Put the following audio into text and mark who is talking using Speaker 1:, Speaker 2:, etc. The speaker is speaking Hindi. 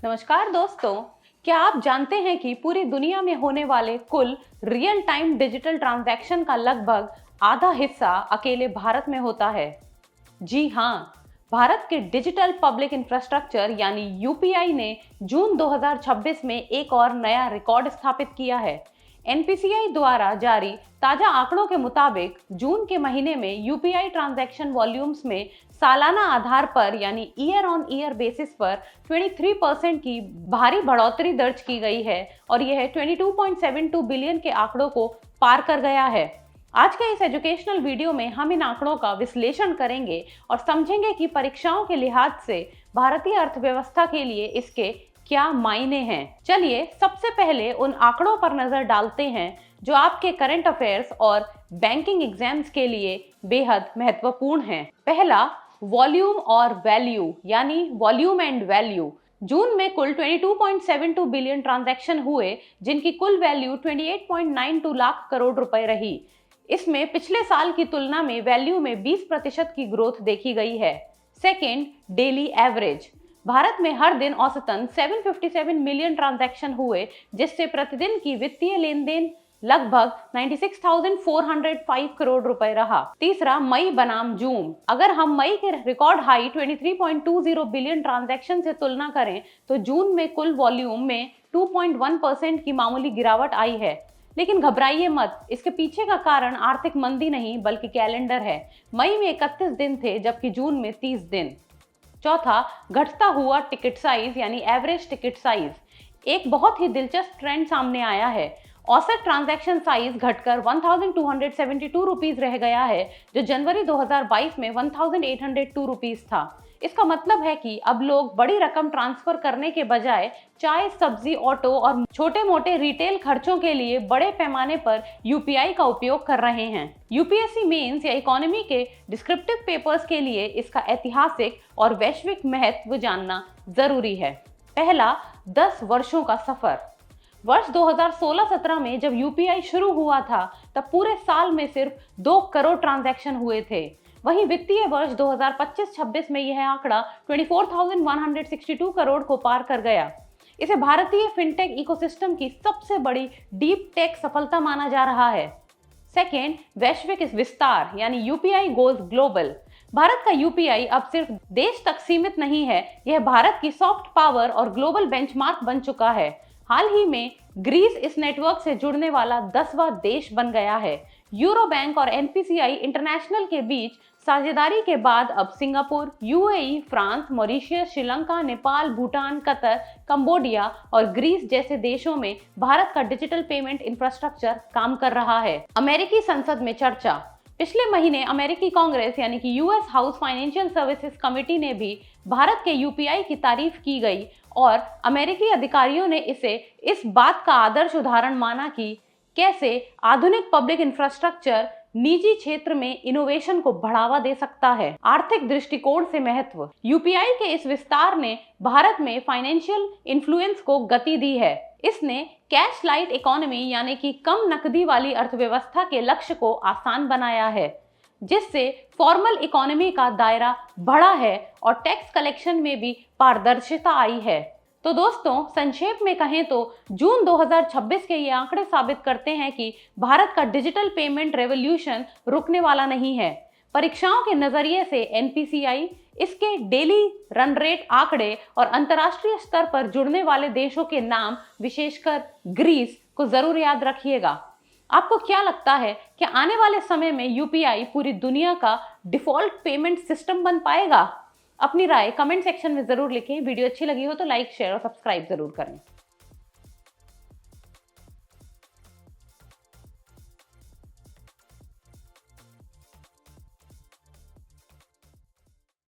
Speaker 1: नमस्कार दोस्तों, क्या आप जानते हैं कि पूरी दुनिया में होने वाले कुल रियल टाइम डिजिटल ट्रांजैक्शन का लगभग आधा हिस्सा अकेले भारत में होता है। जी हाँ, भारत के डिजिटल पब्लिक इंफ्रास्ट्रक्चर यानी यूपीआई ने जून 2026 में एक और नया रिकॉर्ड स्थापित किया है। एनपीसीआई द्वारा जारी ताजा आंकड़ों के मुताबिक जून के महीने में यूपीआई ट्रांजैक्शन वॉल्यूम्स में सालाना आधार पर यानी ईयर ऑन ईयर बेसिस पर 23% की भारी बढ़ोतरी दर्ज की गई है और यह 22.72 बिलियन के आंकड़ों को पार कर गया है। आज के इस एजुकेशनल वीडियो में हम इन आंकड़ों का विश्लेषण करेंगे और समझेंगे कि परीक्षाओं के लिहाज से भारतीय अर्थव्यवस्था के लिए इसके क्या मायने हैं। चलिए सबसे पहले उन आंकड़ों पर नजर डालते हैं जो आपके करंट अफेयर्स और बैंकिंग एग्जाम्स के लिए बेहद महत्वपूर्ण हैं। पहला, वॉल्यूम और वैल्यू यानी वॉल्यूम एंड वैल्यू। जून में कुल 22.72 बिलियन ट्रांजैक्शन हुए, जिनकी कुल वैल्यू 28.92 लाख करोड़ रुपए रही। इसमें पिछले साल की तुलना में वैल्यू में 20% की ग्रोथ देखी गई है। Second, daily average. भारत में हर दिन औसतन 757 मिलियन ट्रांजैक्शन हुए, जिससे प्रतिदिन की वित्तीय लेन देन लगभग 96,405 करोड़ रुपए रहा। तीसरा, मई बनाम जून। अगर हम मई के रिकॉर्ड हाई 23.20 बिलियन ट्रांजैक्शन से तुलना करें तो जून में कुल वॉल्यूम में 2.1% की मामूली गिरावट आई है। लेकिन घबराइए मत, इसके पीछे का कारण आर्थिक मंदी नहीं बल्कि कैलेंडर है। मई में 31 दिन थे जबकि जून में 30 दिन। चौथा, घटता हुआ टिकट साइज यानी एवरेज टिकट साइज। एक बहुत ही दिलचस्प ट्रेंड सामने आया है। औसत ट्रांजैक्शन साइज घटकर 1272 रुपीज रह गया है, जो जनवरी 2022 में 1802 रुपीज था। इसका मतलब है कि अब लोग बड़ी रकम ट्रांसफर करने के बजाय चाय, सब्जी, ऑटो और छोटे मोटे रिटेल खर्चों के लिए बड़े पैमाने पर यूपीआई का उपयोग कर रहे हैं। यूपीएससी मेंस या इकोनॉमी के डिस्क्रिप्टिव पेपर्स के लिए इसका ऐतिहासिक और वैश्विक महत्व जानना जरूरी है। पहला, 10 वर्षों का सफर। वर्ष 2016-17 में जब यूपीआई शुरू हुआ था तब पूरे साल में सिर्फ 2 करोड़ ट्रांजैक्शन हुए थे। वहीं वित्तीय वर्ष 2025-26 में यह आंकड़ा 24,162 करोड़ को पार कर गया। इसे भारतीय फिनटेक इकोसिस्टम की सबसे बड़ी डीप टेक सफलता माना जा रहा है। सेकेंड, वैश्विक विस्तार यानी यूपीआई गोज ग्लोबल। भारत का यूपीआई अब सिर्फ देश तक सीमित नहीं है, यह भारत की सॉफ्ट पावर और ग्लोबल बेंचमार्क बन चुका है। हाल ही में ग्रीस इस नेटवर्क से जुड़ने वाला 10वां देश बन गया है। यूरो बैंक और एनपीसीआई इंटरनेशनल के बीच साझेदारी के बाद अब Singapore, UAE, France, Mauritius, Sri Lanka, Nepal, Bhutan, Qatar, Cambodia और ग्रीस जैसे देशों में भारत का डिजिटल पेमेंट इंफ्रास्ट्रक्चर काम कर रहा है। अमेरिकी संसद में चर्चा। पिछले महीने अमेरिकी कांग्रेस यानी कि US house financial services committee ने भी भारत के यूपीआई की तारीफ की गई और अमेरिकी अधिकारियों ने इसे इस बात का आदर्श उदाहरण माना कि कैसे आधुनिक पब्लिक इंफ्रास्ट्रक्चर निजी क्षेत्र में इनोवेशन को बढ़ावा दे सकता है। आर्थिक दृष्टिकोण से महत्व। यूपीआई के इस विस्तार ने भारत में फाइनेंशियल इन्फ्लुएंस को गति दी है। इसने कैश लाइट इकोनॉमी यानी कि कम नकदी वाली अर्थव्यवस्था के लक्ष्य को आसान बनाया है, जिससे फॉर्मल इकोनॉमी का दायरा बढ़ा है और टैक्स कलेक्शन में भी पारदर्शिता आई है। तो दोस्तों, संक्षेप में कहें तो जून 2026 के ये आंकड़े साबित करते हैं कि भारत का डिजिटल पेमेंट रेवोल्यूशन रुकने वाला नहीं है। परीक्षाओं के नजरिए से एनपीसीआई, इसके डेली रन रेट आंकड़े और अंतर्राष्ट्रीय स्तर पर जुड़ने वाले देशों के नाम, विशेषकर ग्रीस, को जरूर याद रखिएगा। आपको क्या लगता है कि आने वाले समय में यूपीआई पूरी दुनिया का डिफॉल्ट पेमेंट सिस्टम बन पाएगा? अपनी राय कमेंट सेक्शन में जरूर लिखें। वीडियो अच्छी लगी हो तो लाइक, शेयर और सब्सक्राइब जरूर करें।